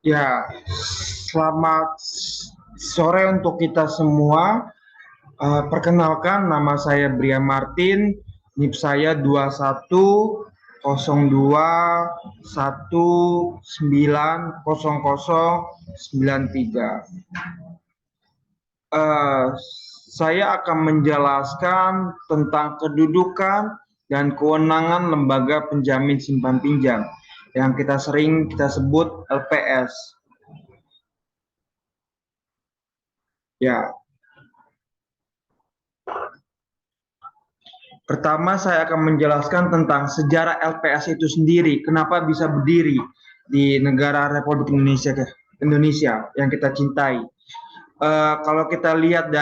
Ya, selamat sore untuk kita semua. Perkenalkan, nama saya Bria Martin, NIP saya 2101190093. Eh, saya akan menjelaskan tentang kedudukan dan kewenangan lembaga penjamin simpan pinjam yang kita sebut LPS. Ya, pertama, saya akan menjelaskan tentang sejarah LPS itu sendiri, kenapa bisa berdiri di negara Republik Indonesia yang kita cintai. Kalau kita lihat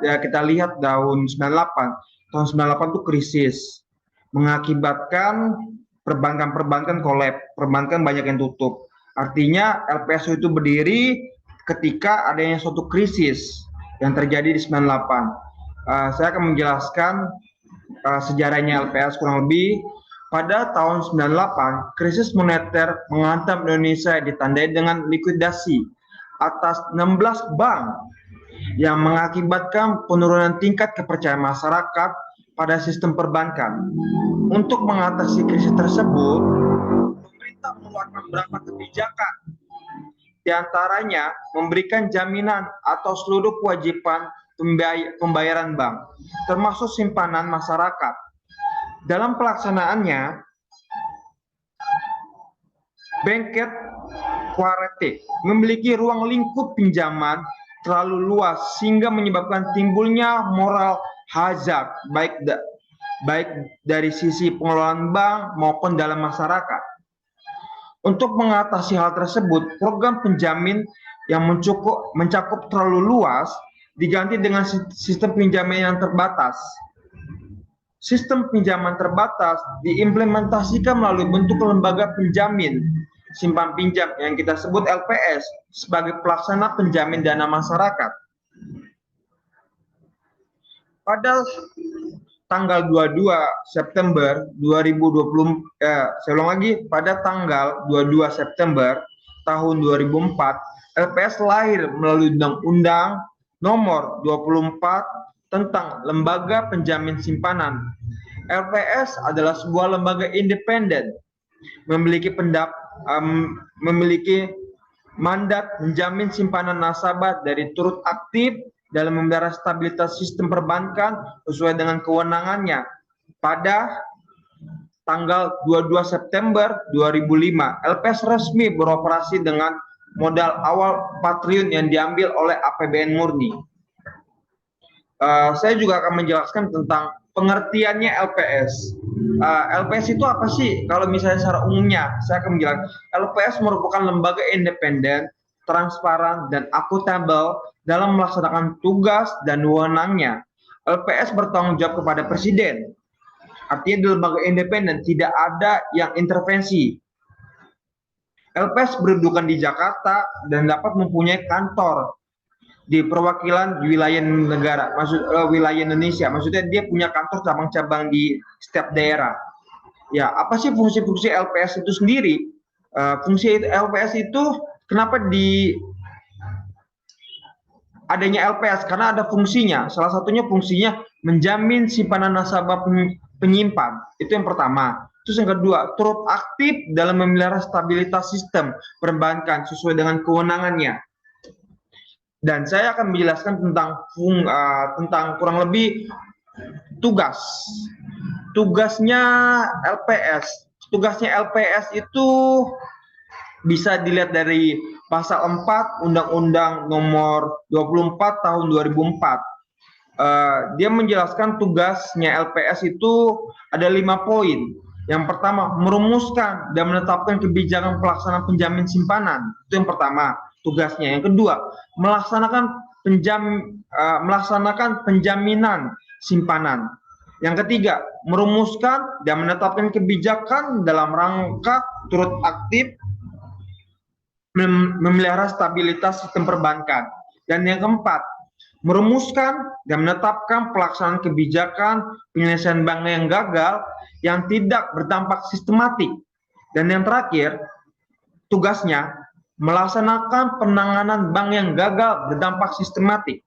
kita lihat tahun 98 itu krisis mengakibatkan perbankan-perbankan kolab, perbankan banyak yang tutup. Artinya LPS itu berdiri ketika adanya suatu krisis yang terjadi di 98. Saya akan menjelaskan sejarahnya LPS kurang lebih. Pada tahun 98, krisis moneter menghantam Indonesia ditandai dengan likuidasi atas 16 bank yang mengakibatkan penurunan tingkat kepercayaan masyarakat pada sistem perbankan. Untuk mengatasi krisis tersebut, pemerintah mengeluarkan beberapa kebijakan, di antaranya memberikan jaminan atau seluruh kewajiban pembayaran bank, termasuk simpanan masyarakat. Dalam pelaksanaannya, Bengket Quarete memiliki ruang lingkup pinjaman terlalu luas sehingga menyebabkan timbulnya moral hazard baik dari sisi pengelolaan bank maupun dalam masyarakat. Untuk mengatasi hal tersebut, program penjamin yang mencakup terlalu luas diganti dengan sistem pinjaman yang terbatas. Sistem pinjaman terbatas diimplementasikan melalui bentuk lembaga penjamin simpan pinjam yang kita sebut LPS sebagai pelaksana penjamin dana masyarakat. Pada tanggal 22 September 2020, saya ulang lagi, pada tanggal 22 September tahun 2004, LPS lahir melalui Undang-Undang Nomor 24 tentang Lembaga Penjamin Simpanan. LPS adalah sebuah lembaga independen, memiliki memiliki mandat menjamin simpanan nasabah dari turut aktif dalam memelihara stabilitas sistem perbankan sesuai dengan kewenangannya. Pada tanggal 22 September 2005, LPS resmi beroperasi dengan modal awal 4 triliun yang diambil oleh APBN murni. Saya juga akan menjelaskan tentang pengertiannya LPS. LPS itu apa sih? Kalau misalnya secara umumnya, saya akan menjelaskan. LPS merupakan lembaga independen, transparan, dan akuntabel dalam melaksanakan tugas dan wewenangnya. LPS bertanggung jawab kepada Presiden. Artinya di lembaga independen tidak ada yang intervensi. LPS berkedudukan di Jakarta dan dapat mempunyai kantor di perwakilan wilayah negara, wilayah Indonesia. Maksudnya dia punya kantor cabang-cabang di setiap daerah. Ya, apa sih fungsi-fungsi LPS itu sendiri? Fungsi LPS itu kenapa di adanya LPS? Karena ada fungsinya. Salah satunya fungsinya menjamin simpanan nasabah penyimpan. Itu yang pertama. Terus yang kedua, turut aktif dalam memelihara stabilitas sistem perbankan sesuai dengan kewenangannya. Dan saya akan menjelaskan tentang kurang lebih tugas. Tugasnya LPS. Tugasnya LPS itu bisa dilihat dari pasal 4 Undang-Undang Nomor 24 Tahun 2004. Dia menjelaskan tugasnya LPS itu ada 5 poin. Yang pertama, merumuskan dan menetapkan kebijakan pelaksanaan penjamin simpanan. Itu yang pertama, tugasnya. Yang kedua, melaksanakan penjaminan simpanan. Yang ketiga, merumuskan dan menetapkan kebijakan dalam rangka turut aktif memelihara stabilitas sistem perbankan. Dan yang keempat, merumuskan dan menetapkan pelaksanaan kebijakan penyelesaian bank yang gagal yang tidak berdampak sistematik. Dan yang terakhir, tugasnya melaksanakan penanganan bank yang gagal berdampak sistematik.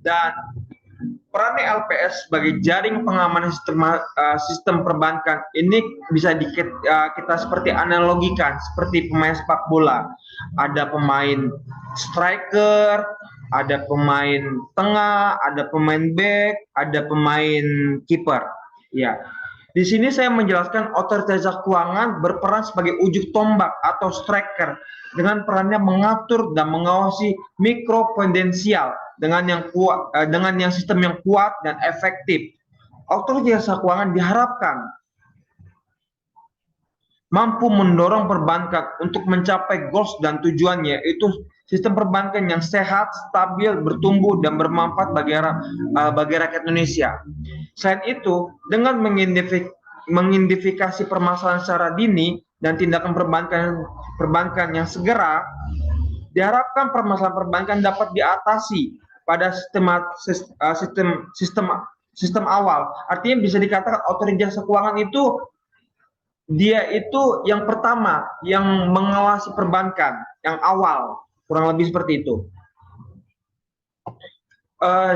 Dan peran LPS sebagai jaring pengamanan sistem perbankan ini bisa kita seperti analogikan seperti pemain sepak bola. Ada pemain striker, ada pemain tengah, ada pemain back, ada pemain kiper. Ya. Di sini saya menjelaskan otoritas jasa keuangan berperan sebagai ujung tombak atau striker dengan perannya mengatur dan mengawasi mikroprudensial dengan yang sistem yang kuat dan efektif. Otoritas jasa keuangan diharapkan mampu mendorong perbankan untuk mencapai goals dan tujuannya, yaitu sistem perbankan yang sehat, stabil, bertumbuh, dan bermanfaat bagi rakyat Indonesia. Selain itu, dengan mengidentifikasi permasalahan secara dini dan tindakan perbankan yang segera, diharapkan permasalahan perbankan dapat diatasi pada sistem awal. Artinya bisa dikatakan otoritas jasa keuangan itu dia itu yang pertama yang mengawasi perbankan yang awal, kurang lebih seperti itu.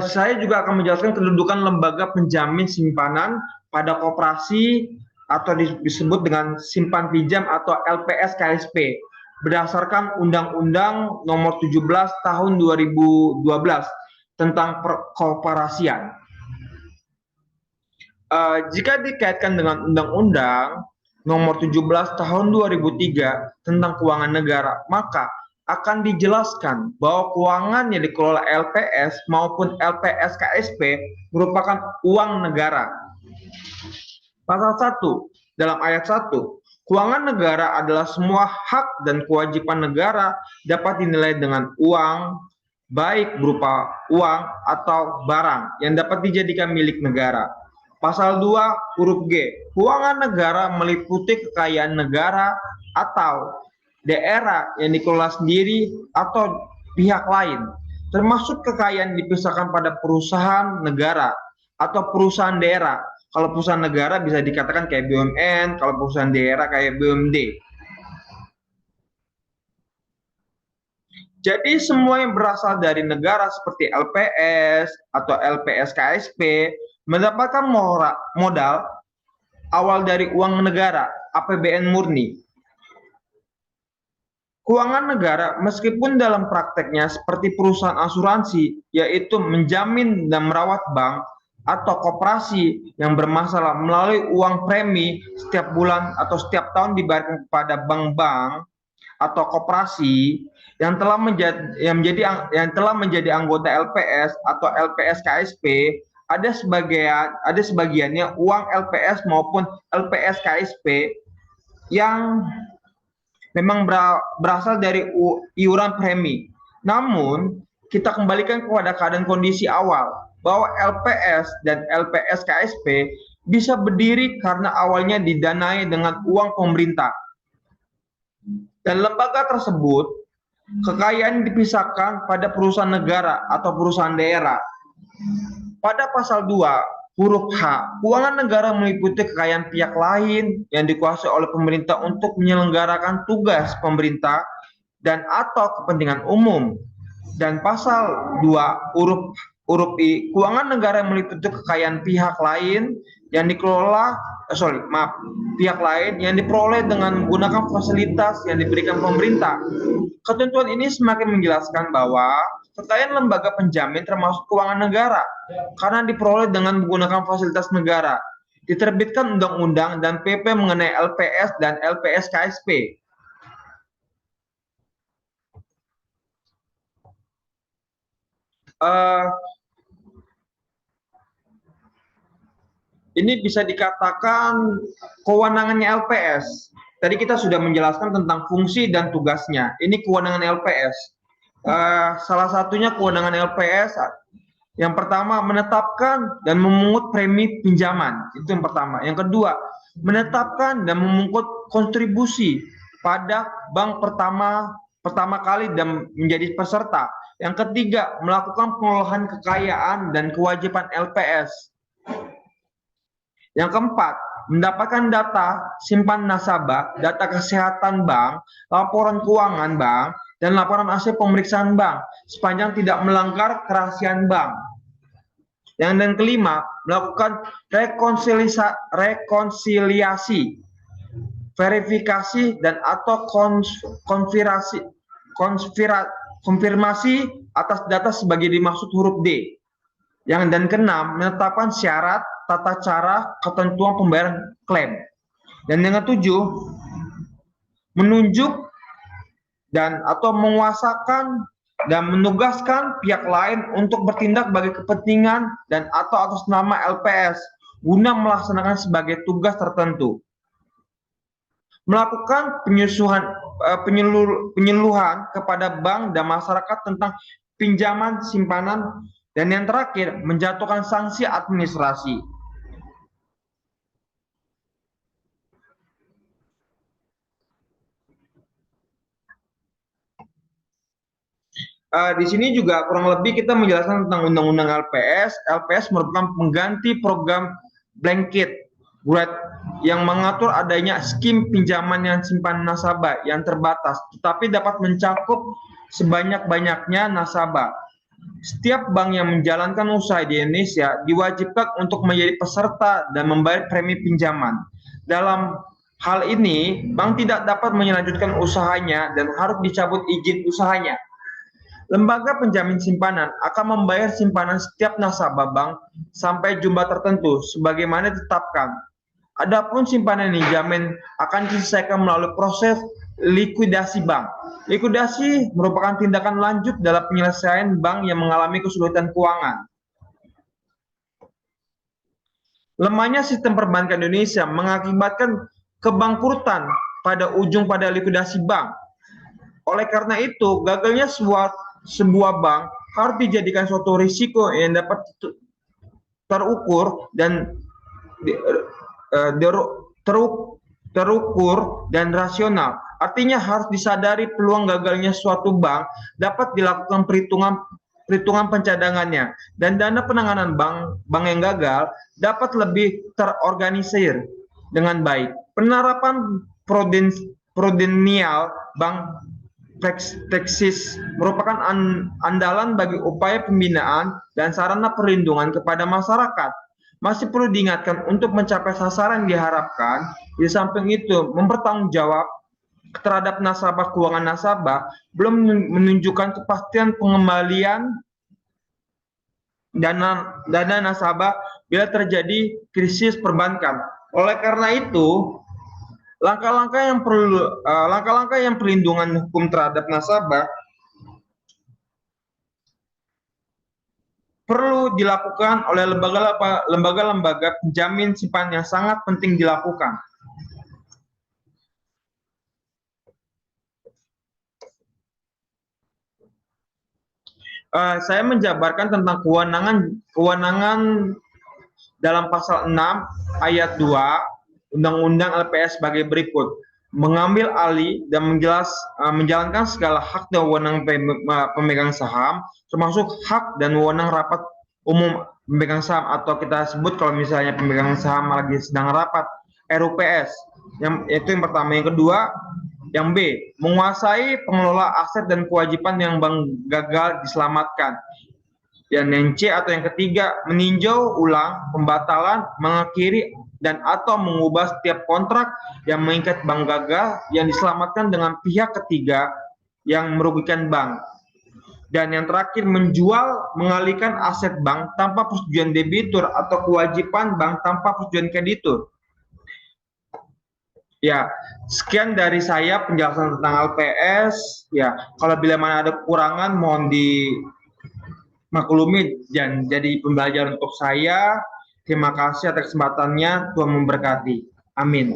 Saya juga akan menjelaskan kedudukan lembaga penjamin simpanan pada koperasi atau disebut dengan simpan pinjam atau LPS KSP berdasarkan Undang-Undang Nomor 17 Tahun 2012 tentang perkoperasian. Jika dikaitkan dengan Undang-Undang Nomor 17 Tahun 2003 tentang Keuangan Negara, maka akan dijelaskan bahwa keuangan yang dikelola LPS maupun LPS KSP merupakan uang negara. Pasal 1 dalam ayat 1, keuangan negara adalah semua hak dan kewajiban negara dapat dinilai dengan uang, baik berupa uang atau barang yang dapat dijadikan milik negara. Pasal 2 huruf G, keuangan negara meliputi kekayaan negara atau daerah yang dikelola sendiri atau pihak lain, termasuk kekayaan dipisahkan pada perusahaan negara atau perusahaan daerah. Kalau perusahaan negara bisa dikatakan kayak BUMN, kalau perusahaan daerah kayak BUMD. Jadi semua yang berasal dari negara seperti LPS atau LPS KSP mendapatkan modal awal dari uang negara, APBN murni. Keuangan negara meskipun dalam prakteknya seperti perusahaan asuransi, yaitu menjamin dan merawat bank atau koperasi yang bermasalah melalui uang premi setiap bulan atau setiap tahun dibayarkan kepada bank-bank atau koperasi yang telah menjadi anggota LPS atau LPS KSP, ada sebagiannya uang LPS maupun LPS KSP yang memang berasal dari iuran premi. Namun, kita kembalikan kepada keadaan kondisi awal bahwa LPS dan LPS KSP bisa berdiri karena awalnya didanai dengan uang pemerintah. Dan lembaga tersebut, kekayaan dipisahkan pada perusahaan negara atau perusahaan daerah. Pada pasal 2, huruf H, keuangan negara meliputi kekayaan pihak lain yang dikuasai oleh pemerintah untuk menyelenggarakan tugas pemerintah dan atau kepentingan umum. Dan pasal 2, huruf I, keuangan negara meliputi kekayaan pihak lain yang pihak lain yang diperoleh dengan menggunakan fasilitas yang diberikan pemerintah. Ketentuan ini semakin menjelaskan bahwa kekayaan lembaga penjamin termasuk keuangan negara karena diperoleh dengan menggunakan fasilitas negara. Diterbitkan undang-undang dan PP mengenai LPS dan LPS KSP. Ini bisa dikatakan kewenangannya LPS. Tadi kita sudah menjelaskan tentang fungsi dan tugasnya. Ini kewenangan LPS. Salah satunya kewenangan LPS yang pertama menetapkan dan memungut premi pinjaman. Itu yang pertama. Yang kedua, menetapkan dan memungut kontribusi pada bank pertama kali dan menjadi peserta. Yang ketiga, melakukan pengolahan kekayaan dan kewajiban LPS. Yang keempat, mendapatkan data simpan nasabah, data kesehatan bank, laporan keuangan bank, dan laporan hasil pemeriksaan bank sepanjang tidak melanggar kerahasiaan bank. Dan kelima, melakukan rekonsiliasi, verifikasi, dan atau konfirmasi atas data sebagai dimaksud huruf D. Dan keenam, menetapkan syarat, tata cara, ketentuan pembayaran klaim. Dan yang ketujuh, menunjuk dan atau menguasakan dan menugaskan pihak lain untuk bertindak bagi kepentingan dan atau atas nama LPS guna melaksanakan sebagai tugas tertentu. Melakukan penyuluhan kepada bank dan masyarakat tentang pinjaman simpanan, dan yang terakhir menjatuhkan sanksi administrasi. Di sini juga kurang lebih kita menjelaskan tentang undang-undang LPS. LPS merupakan pengganti program blanket grant yang mengatur adanya skim pinjaman yang simpanan nasabah yang terbatas, tetapi dapat mencakup sebanyak-banyaknya nasabah. Setiap bank yang menjalankan usaha di Indonesia diwajibkan untuk menjadi peserta dan membayar premi pinjaman. Dalam hal ini, bank tidak dapat melanjutkan usahanya dan harus dicabut izin usahanya. Lembaga penjamin simpanan akan membayar simpanan setiap nasabah bank sampai jumlah tertentu sebagaimana ditetapkan. Adapun simpanan yang dijamin akan diselesaikan melalui proses likuidasi bank. Likuidasi merupakan tindakan lanjut dalam penyelesaian bank yang mengalami kesulitan keuangan. Lemahnya sistem perbankan Indonesia mengakibatkan kebangkrutan pada likuidasi bank. Oleh karena itu, gagalnya sebuah bank harus dijadikan suatu risiko yang dapat terukur dan rasional. Artinya harus disadari peluang gagalnya suatu bank dapat dilakukan perhitungan pencadangannya, dan dana penanganan bank yang gagal dapat lebih terorganisir dengan baik. Penerapan prudensial bank praksis merupakan andalan bagi upaya pembinaan dan sarana perlindungan kepada masyarakat. Masih perlu diingatkan untuk mencapai sasaran yang diharapkan. Di samping itu, mempertanggungjawab terhadap nasabah keuangan nasabah belum menunjukkan kepastian pengembalian dana nasabah bila terjadi krisis perbankan. Oleh karena itu, langkah-langkah yang perlindungan hukum terhadap nasabah perlu dilakukan oleh lembaga-lembaga penjamin simpanan yang sangat penting dilakukan. Saya menjabarkan tentang kewenangan dalam pasal 6 ayat 2 Undang-Undang LPS sebagai berikut. Mengambil alih dan menjalankan segala hak dan wewenang pemegang saham, termasuk hak dan wewenang rapat umum pemegang saham, atau kita sebut kalau misalnya pemegang saham lagi sedang rapat, RUPS. Itu yang pertama. Yang kedua, yang B, menguasai pengelola aset dan kewajiban yang bank gagal diselamatkan. Dan yang C atau yang ketiga, meninjau ulang, pembatalan, mengakhiri, dan atau mengubah setiap kontrak yang mengikat bank gagal yang diselamatkan dengan pihak ketiga yang merugikan bank. Dan yang terakhir, menjual, mengalihkan aset bank tanpa persetujuan debitur atau kewajiban bank tanpa persetujuan kreditur. Ya, sekian dari saya penjelasan tentang LPS. Ya, kalau bila mana ada kekurangan mohon dimaklumi dan jadi pembelajaran untuk saya. Terima kasih atas kesempatannya. Tuhan memberkati. Amin.